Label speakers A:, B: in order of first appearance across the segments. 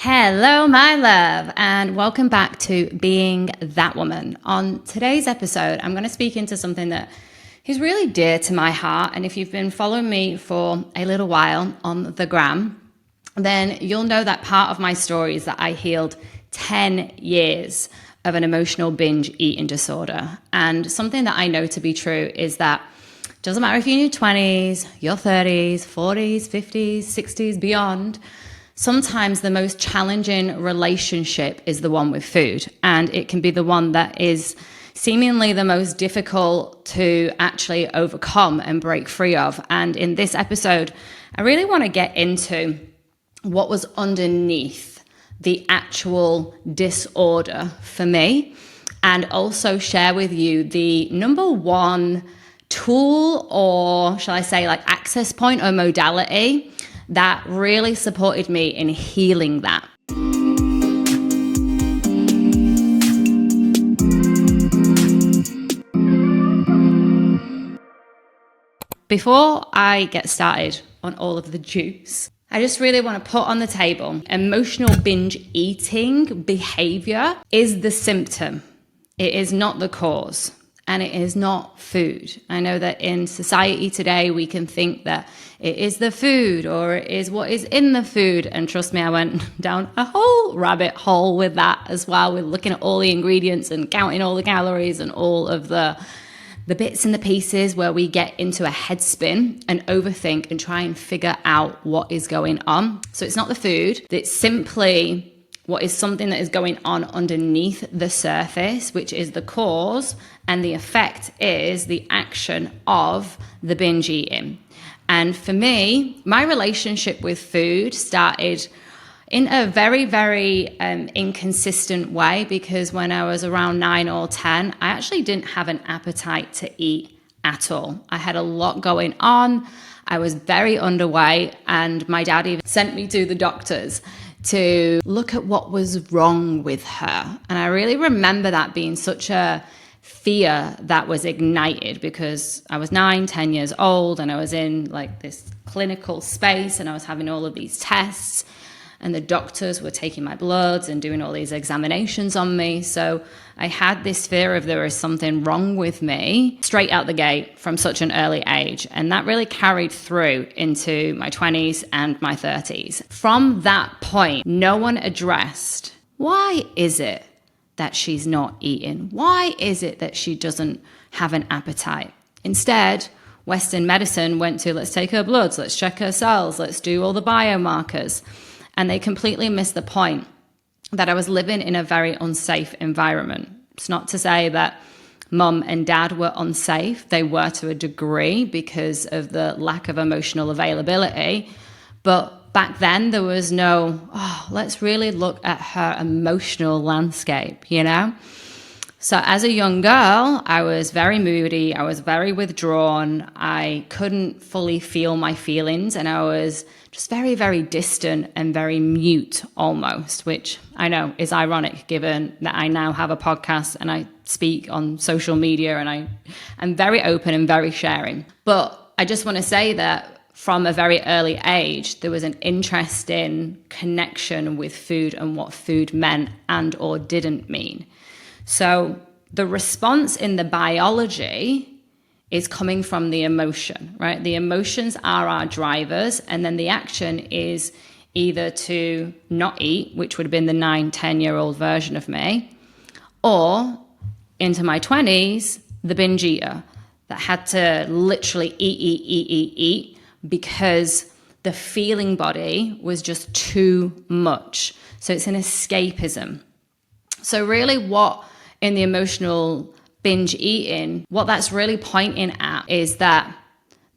A: Hello, my love, and welcome back to Being That Woman. On today's episode, I'm going to speak into something that is really dear to my heart. And if you've been following me for a little while on the gram, then you'll know that part of my story is that I healed 10 years of an emotional binge eating disorder. And something that I know to be true is that it doesn't matter if you're in your 20s, your 30s, 40s, 50s, 60s, beyond. Sometimes the most challenging relationship is the one with food, and it can be the one that is seemingly the most difficult to actually overcome and break free of. And in this episode, I really want to get into what was underneath the actual disorder for me, and also share with you the number one tool, or shall I say like access point or modality that really supported me in healing that. Before I get started on all of the juice, I just really want to put on the table, emotional binge eating behavior is the symptom. It is not the cause. And it is not food. I know that in society today, we can think that it is the food or it is what is in the food. And trust me, I went down a whole rabbit hole with that as well, with looking at all the ingredients and counting all the calories and all of the bits and the pieces where we get into a head spin and overthink and try and figure out what is going on. So it's not the food. It's simply what is something that is going on underneath the surface, which is the cause, and the effect is the action of the binge eating. And for me, my relationship with food started in a very, very inconsistent way, because when I was around 9 or 10, I actually didn't have an appetite to eat at all. I had a lot going on. I was very underweight, and my dad even sent me to the doctors to look at what was wrong with her. And I really remember that being such a fear that was ignited, because I was 9, 10 years old and I was in like this clinical space and I was having all of these tests and the doctors were taking my bloods and doing all these examinations on me. So I had this fear of there was something wrong with me straight out the gate from such an early age. And that really carried through into my 20s and my 30s. From that point, no one addressed, why is it that she's not eating? Why is it that she doesn't have an appetite? Instead, Western medicine went to, let's take her bloods, let's check her cells, let's do all the biomarkers. And they completely missed the point that I was living in a very unsafe environment. It's not to say that mum and dad were unsafe. They were to a degree because of the lack of emotional availability. But back then there was no, let's really look at her emotional landscape, you know? So as a young girl, I was very moody. I was very withdrawn. I couldn't fully feel my feelings, and I was just very, very distant and very mute almost, which I know is ironic given that I now have a podcast and I speak on social media and I'm very open and very sharing. But I just want to say that from a very early age, there was an interesting connection with food and what food meant and or didn't mean. So the response in the biology is coming from the emotion, right? The emotions are our drivers, and then the action is either to not eat, which would have been the 9, 10-year-old version of me, or into my 20s, the binge eater that had to literally eat because the feeling body was just too much. So it's an escapism. So really what in the emotional binge eating, what that's really pointing at is that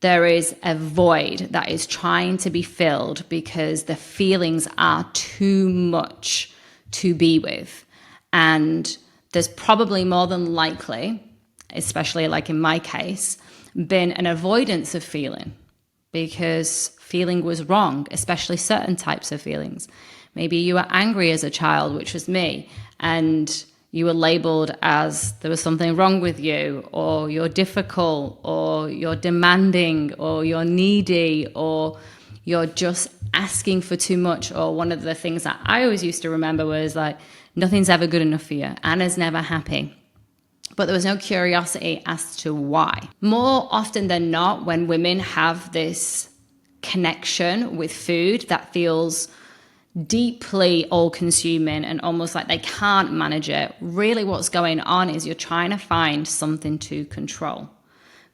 A: there is a void that is trying to be filled because the feelings are too much to be with. And there's probably more than likely, especially like in my case, been an avoidance of feeling because feeling was wrong, especially certain types of feelings. Maybe you were angry as a child, which was me, and you were labeled as there was something wrong with you, or you're difficult, or you're demanding, or you're needy, or You're just asking for too much. Or one of the things that I always used to remember was like, nothing's ever good enough for you. Anna's never happy. But there was no curiosity as to why. More often than not, when women have this connection with food that feels deeply all-consuming and almost like they can't manage it, really what's going on is you're trying to find something to control.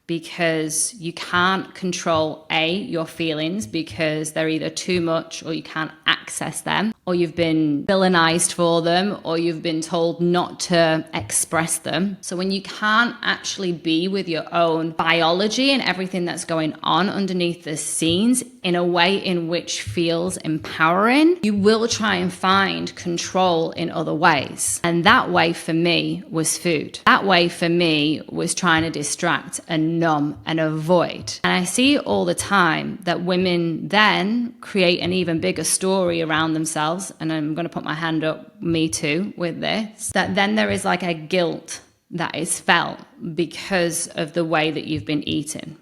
A: Because you can't control your feelings because they're either too much or you can't access them, or you've been villainized for them, or you've been told not to express them. So when you can't actually be with your own biology and everything that's going on underneath the scenes in a way in which feels empowering, you will try and find control in other ways. And that way for me was food. That way for me was trying to distract and numb and avoid. And I see all the time that women then create an even bigger story around themselves. And I'm going to put my hand up, me too, with this, that then there is like a guilt that is felt because of the way that you've been eating.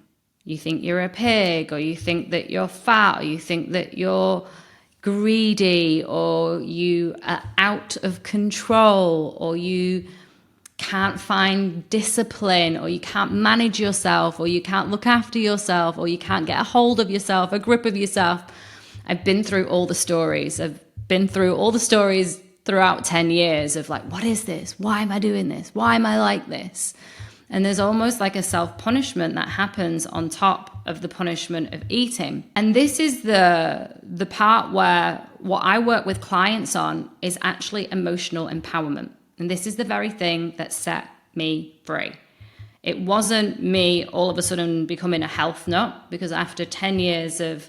A: You think you're a pig, or you think that you're fat, or you think that you're greedy, or you are out of control, or you can't find discipline, or you can't manage yourself, or you can't look after yourself, or you can't get a hold of yourself, a grip of yourself. I've been through all the stories. I've been through all the stories throughout 10 years of like, what is this? Why am I doing this? Why am I like this? And there's almost like a self-punishment that happens on top of the punishment of eating. And this is the part where what I work with clients on is actually emotional empowerment. And this is the very thing that set me free. It wasn't me all of a sudden becoming a health nut, because after 10 years of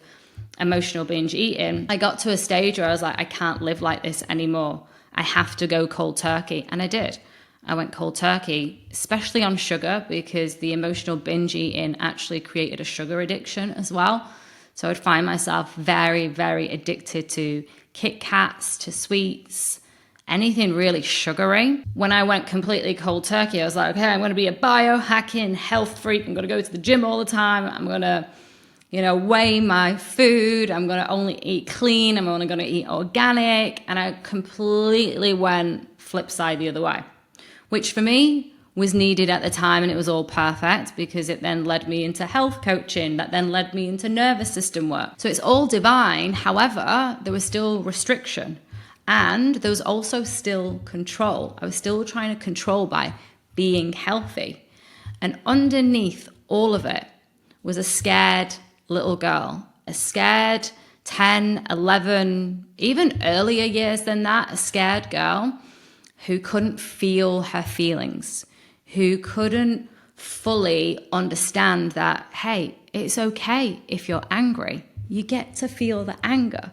A: emotional binge eating, I got to a stage where I was like, I can't live like this anymore. I have to go cold turkey. And I did. I went cold turkey, especially on sugar, because the emotional binge eating actually created a sugar addiction as well. So I'd find myself very, very addicted to Kit Kats, to sweets, anything really sugary. When I went completely cold turkey, I was like, okay, I'm going to be a biohacking health freak. I'm going to go to the gym all the time. I'm going to, weigh my food. I'm going to only eat clean. I'm only going to eat organic. And I completely went flip side the other way, which for me was needed at the time. And it was all perfect because it then led me into health coaching, that then led me into nervous system work. So it's all divine. However, there was still restriction. And there was also still control. I was still trying to control by being healthy. And underneath all of it was a scared little girl, a scared 10, 11, even earlier years than that, a scared girl who couldn't feel her feelings, who couldn't fully understand that, hey, it's okay if you're angry. You get to feel the anger.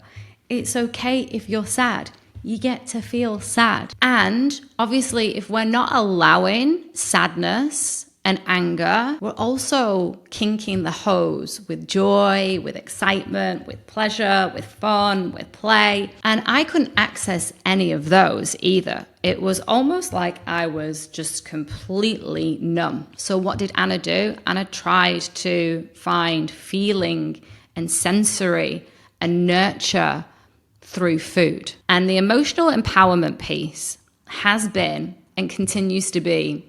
A: It's okay if you're sad. You get to feel sad. And obviously, if we're not allowing sadness and anger, we're also kinking the hose with joy, with excitement, with pleasure, with fun, with play. And I couldn't access any of those either. It was almost like I was just completely numb. So what did Anna do? Anna tried to find feeling and sensory and nurture through food. And the emotional empowerment piece has been and continues to be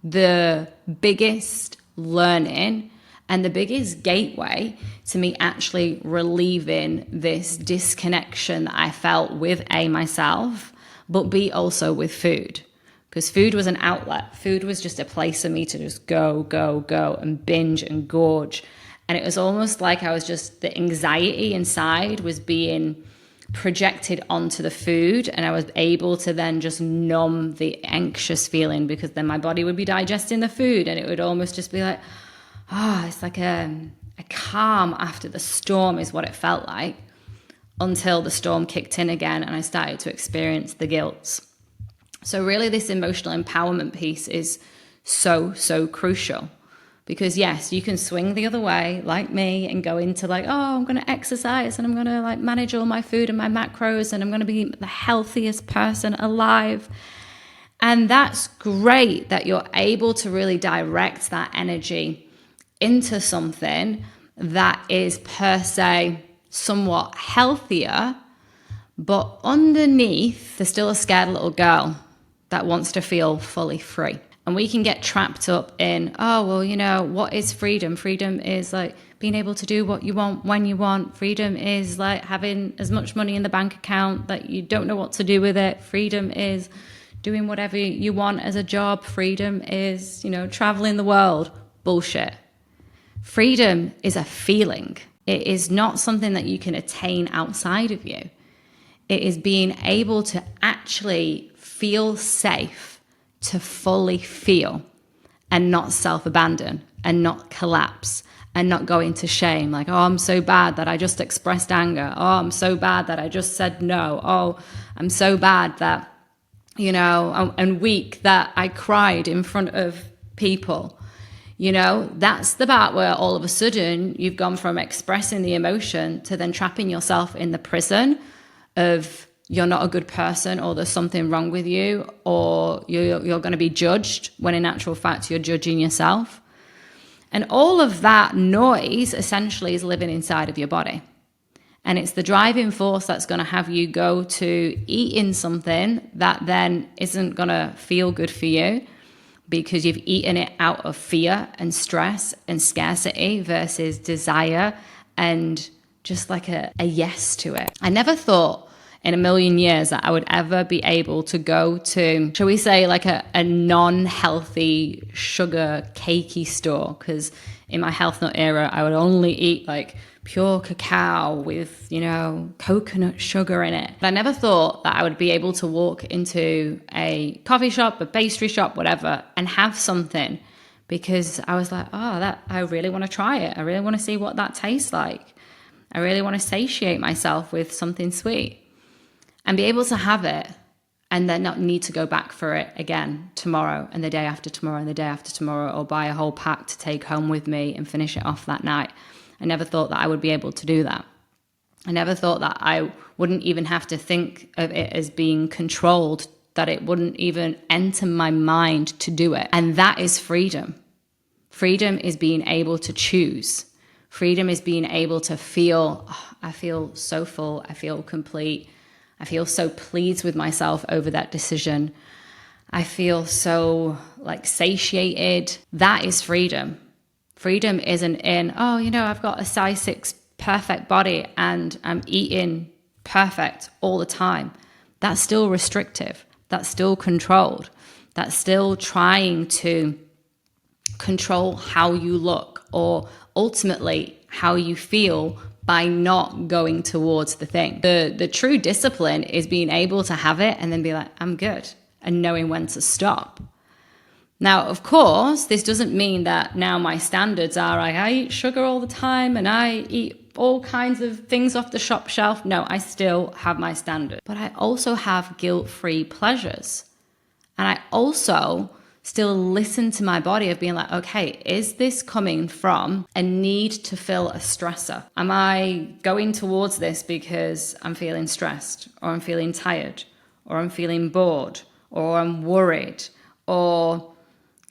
A: the biggest learning and the biggest gateway to me actually relieving this disconnection that I felt with myself, but B, also with food. Because food was an outlet. Food was just a place for me to just go and binge and gorge. And it was almost like I was just, the anxiety inside was being projected onto the food, and I was able to then just numb the anxious feeling, because then my body would be digesting the food and it would almost just be like, it's like a calm after the storm is what it felt like, until the storm kicked in again and I started to experience the guilt. So really this emotional empowerment piece is so crucial. Because yes, you can swing the other way like me and go into like, I'm going to exercise and I'm going to like manage all my food and my macros and I'm going to be the healthiest person alive. And that's great that you're able to really direct that energy into something that is per se somewhat healthier, but underneath, there's still a scared little girl that wants to feel fully free. And we can get trapped up in, oh, well, you know, what is freedom? Freedom is like being able to do what you want when you want. Freedom is like having as much money in the bank account that you don't know what to do with it. Freedom is doing whatever you want as a job. Freedom is, you know, traveling the world. Bullshit. Freedom is a feeling. It is not something that you can attain outside of you. It is being able to actually feel safe, to fully feel and not self-abandon and not collapse and not go into shame. Like, oh, I'm so bad that I just expressed anger. Oh, I'm so bad that I just said no. Oh, I'm so bad that, you know, and weak that I cried in front of people. You know, that's the part where all of a sudden you've gone from expressing the emotion to then trapping yourself in the prison of you're not a good person, or there's something wrong with you, or you're going to be judged, when in actual fact you're judging yourself. And all of that noise essentially is living inside of your body. And it's the driving force that's going to have you go to eating something that then isn't going to feel good for you, because you've eaten it out of fear and stress and scarcity versus desire and just like a yes to it. I never thought in a million years that I would ever be able to go to, shall we say, like a non-healthy sugar cakey store, because in my health nut era, I would only eat like pure cacao with, you know, coconut sugar in it. But I never thought that I would be able to walk into a coffee shop, a pastry shop, whatever, and have something, because I was like, oh, that I really want to try it. I really want to see what that tastes like. I really want to satiate myself with something sweet and be able to have it and then not need to go back for it again tomorrow and the day after tomorrow and the day after tomorrow, or buy a whole pack to take home with me and finish it off that night. I never thought that I would be able to do that. I never thought that I wouldn't even have to think of it as being controlled, that it wouldn't even enter my mind to do it. And that is freedom. Freedom is being able to choose. Freedom is being able to feel, oh, I feel so full, I feel complete. I feel so pleased with myself over that decision. I feel so like satiated. That is freedom. Freedom isn't in, oh, you know, I've got a size 6 perfect body and I'm eating perfect all the time. That's still restrictive. That's still controlled. That's still trying to control how you look, or ultimately how you feel, by not going towards the thing. The true discipline is being able to have it and then be like, I'm good, and knowing when to stop. Now, of course, this doesn't mean that now my standards are I eat sugar all the time and I eat all kinds of things off the shop shelf. No, I still have my standards. But I also have guilt-free pleasures. And I also still listen to my body of being like, okay, is this coming from a need to fill a stressor? Am I going towards this because I'm feeling stressed, or I'm feeling tired, or I'm feeling bored, or I'm worried, or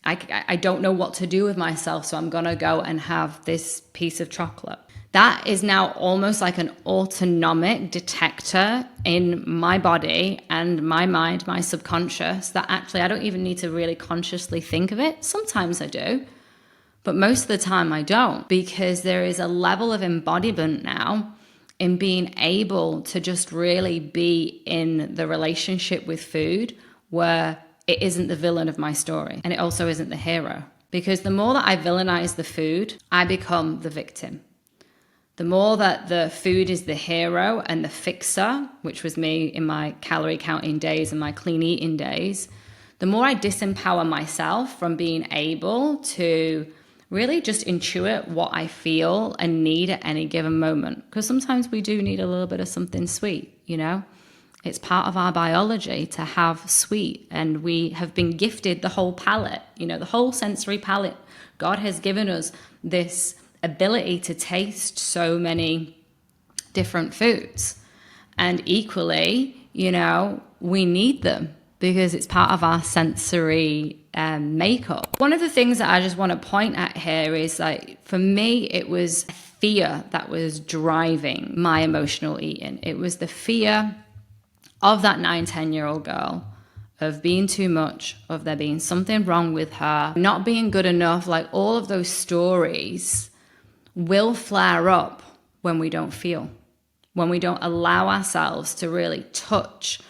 A: I don't know what to do with myself, so I'm going to go and have this piece of chocolate? That is now almost like an autonomic detector in my body and my mind, my subconscious, that actually I don't even need to really consciously think of it. Sometimes I do, but most of the time I don't, because there is a level of embodiment now in being able to just really be in the relationship with food where it isn't the villain of my story and it also isn't the hero. Because the more that I villainize the food, I become the victim. The more that the food is the hero and the fixer, which was me in my calorie counting days and my clean eating days, the more I disempower myself from being able to really just intuit what I feel and need at any given moment. Because sometimes we do need a little bit of something sweet, you know? It's part of our biology to have sweet, and we have been gifted the whole palate, you know, the whole sensory palate. God has given us this ability to taste so many different foods, and equally, you know, we need them because it's part of our sensory makeup. One of the things that I just want to point at here is, like, for me, it was fear that was driving my emotional eating. It was the fear of that 9, 10-year-old girl, of being too much, of there being something wrong with her, not being good enough. Like, all of those stories will flare up when we don't feel, when we don't allow ourselves to really touch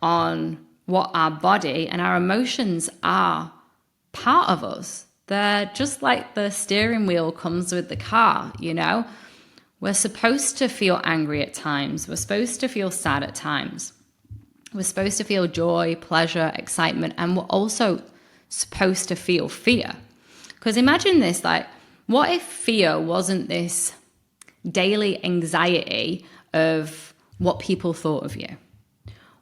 A: on what our body and our emotions are part of us. They're just like the steering wheel comes with the car, you know? We're supposed to feel angry at times. We're supposed to feel sad at times. We're supposed to feel joy, pleasure, excitement, and we're also supposed to feel fear. Because imagine this, like, what if fear wasn't this daily anxiety of what people thought of you?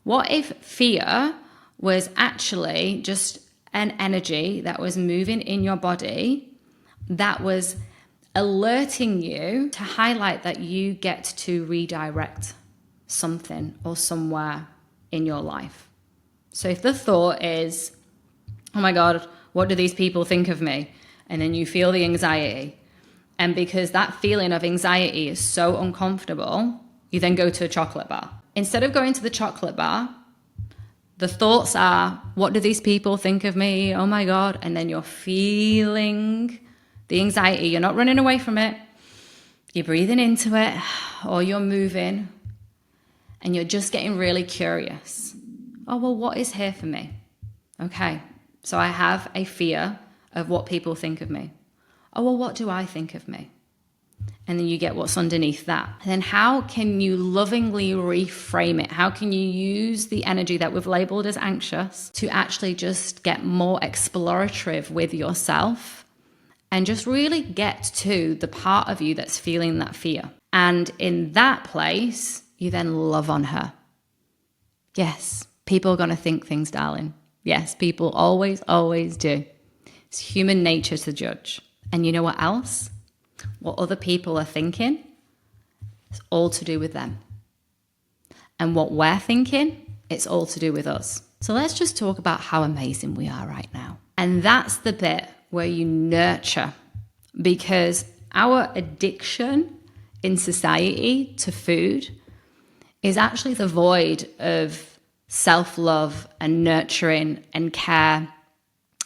A: What if fear was actually just an energy that was moving in your body that was alerting you to highlight that you get to redirect something or somewhere in your life? So if the thought is, oh my God, what do these people think of me? And then you feel the anxiety. And because that feeling of anxiety is so uncomfortable, you then go to a chocolate bar. Instead of going to the chocolate bar, the thoughts are, what do these people think of me? Oh my God. And then you're feeling the anxiety. You're not running away from it. You're breathing into it, or you're moving, and you're just getting really curious. Oh, well, what is here for me? Okay, so I have a fear of what people think of me. Oh, well, what do I think of me? And then you get what's underneath that. And then how can you lovingly reframe it? How can you use the energy that we've labeled as anxious to actually just get more explorative with yourself and just really get to the part of you that's feeling that fear? And in that place, you then love on her. Yes, people are going to think things, darling. Yes, people always, always do. It's human nature to judge. And you know what else? What other people are thinking, it's all to do with them. And what we're thinking, it's all to do with us. So let's just talk about how amazing we are right now. And that's the bit where you nurture, because our addiction in society to food is actually the void of self-love and nurturing and care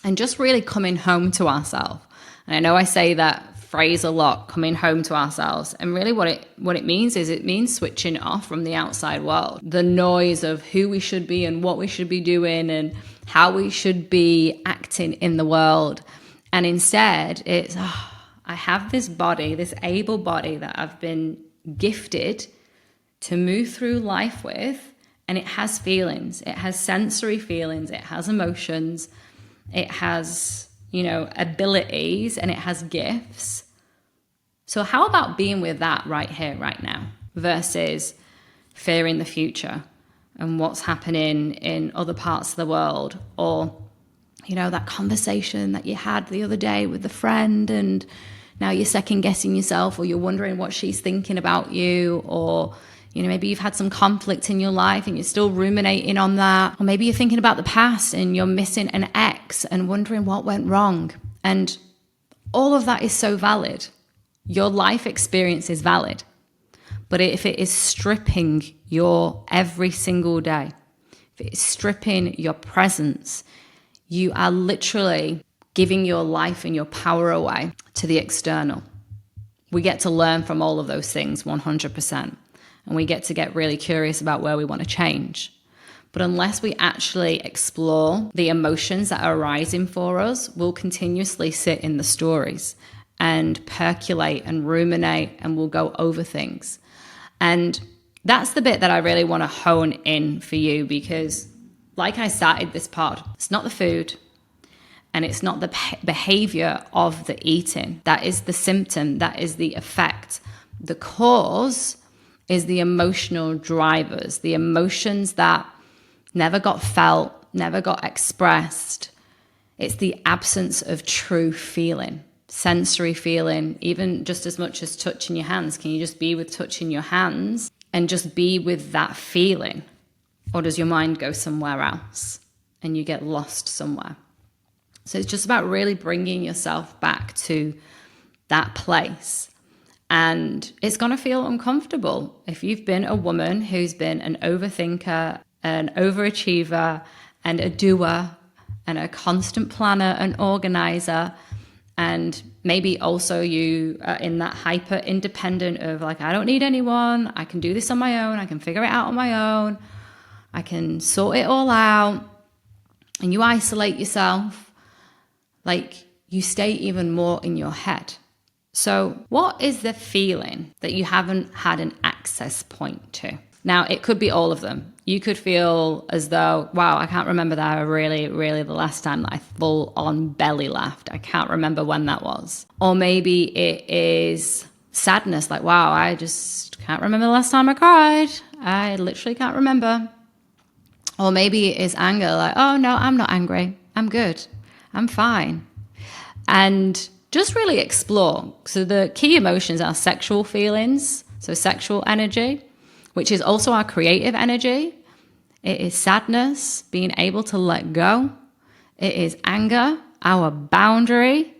A: and just really coming home to ourselves. And I know I say that phrase a lot, coming home to ourselves. And really what it means is it means switching off from the outside world. The noise of who we should be and what we should be doing and how we should be acting in the world. And instead it's, I have this body, this able body that I've been gifted to move through life with, and it has feelings. It has sensory feelings. It has emotions. It has, abilities, and it has gifts. So how about being with that right here, right now, versus fearing the future and what's happening in other parts of the world, or, that conversation that you had the other day with the friend and now you're second guessing yourself, or you're wondering what she's thinking about you, or maybe you've had some conflict in your life and you're still ruminating on that. Or maybe you're thinking about the past and you're missing an ex and wondering what went wrong. And all of that is so valid. Your life experience is valid. But if it is stripping your every single day, if it is stripping your presence, you are literally giving your life and your power away to the external. We get to learn from all of those things 100%. And we get to get really curious about where we want to change. But unless we actually explore the emotions that are arising for us, we'll continuously sit in the stories and percolate and ruminate, and we'll go over things. And that's the bit that I really want to hone in for you, because like I started this pod, it's not the food and it's not the behavior of the eating. That is the symptom. That is the effect. The cause is the emotional drivers, the emotions that never got felt, never got expressed. It's the absence of true feeling, sensory feeling, even just as much as touching your hands. Can you just be with touching your hands and just be with that feeling? Or does your mind go somewhere else and you get lost somewhere? So it's just about really bringing yourself back to that place And it's going to feel uncomfortable. If you've been a woman who's been an overthinker, an overachiever, and a doer, and a constant planner and organizer, and maybe also you are in that hyper independent of like, I don't need anyone, I can do this on my own, I can figure it out on my own, I can sort it all out, and you isolate yourself, like you stay even more in your head. So what is the feeling that you haven't had an access point to? Now, it could be all of them. You could feel as though, wow, I can't remember that really the last time that I full on belly laughed. I can't remember when that was. Or maybe it is sadness, like, wow, I just can't remember the last time I cried. I literally can't remember. Or maybe it is anger, like, oh no, I'm not angry. I'm good. I'm fine. And just really explore. So the key emotions are sexual feelings, so sexual energy, which is also our creative energy. It is sadness, being able to let go. It is anger, our boundary.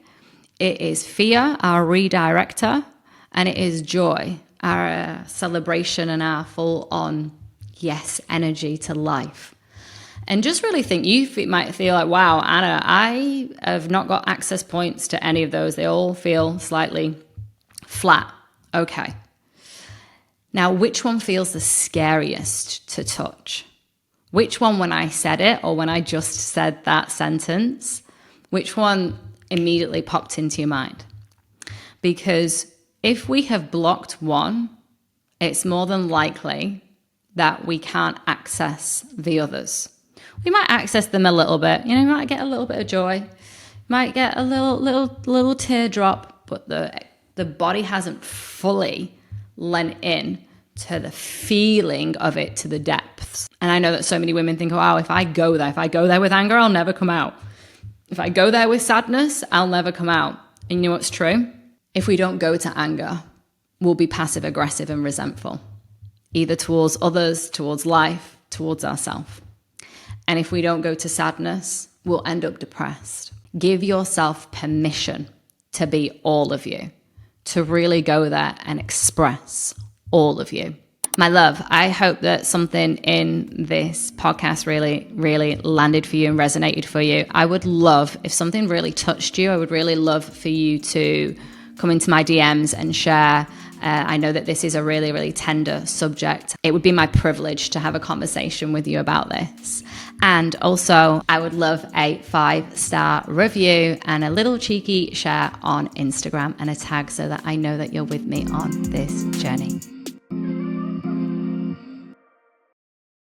A: It is fear, our redirector. And it is joy, our celebration and our full on yes energy to life. And just really think, you might feel like, wow, Anna, I have not got access points to any of those. They all feel slightly flat. Okay. Now, which one feels the scariest to touch? Which one, when I said it or when I just said that sentence, which one immediately popped into your mind? Because if we have blocked one, it's more than likely that we can't access the others. We might access them a little bit. You might get a little bit of joy, might get a little teardrop, but the body hasn't fully lent in to the feeling of it, to the depths. And I know that so many women think, oh, wow, if I go there with anger, I'll never come out. If I go there with sadness, I'll never come out. And you know what's true? If we don't go to anger, we'll be passive aggressive and resentful, either towards others, towards life, towards ourselves. And if we don't go to sadness, we'll end up depressed. Give yourself permission to be all of you, to really go there and express all of you. My love, I hope that something in this podcast really landed for you and resonated for you. I would love, if something really touched you, I would really love for you to come into my DMs and share. I know that this is a really tender subject. It would be my privilege to have a conversation with you about this. And also, I would love a 5-star review and a little cheeky share on Instagram and a tag so that I know that you're with me on this journey.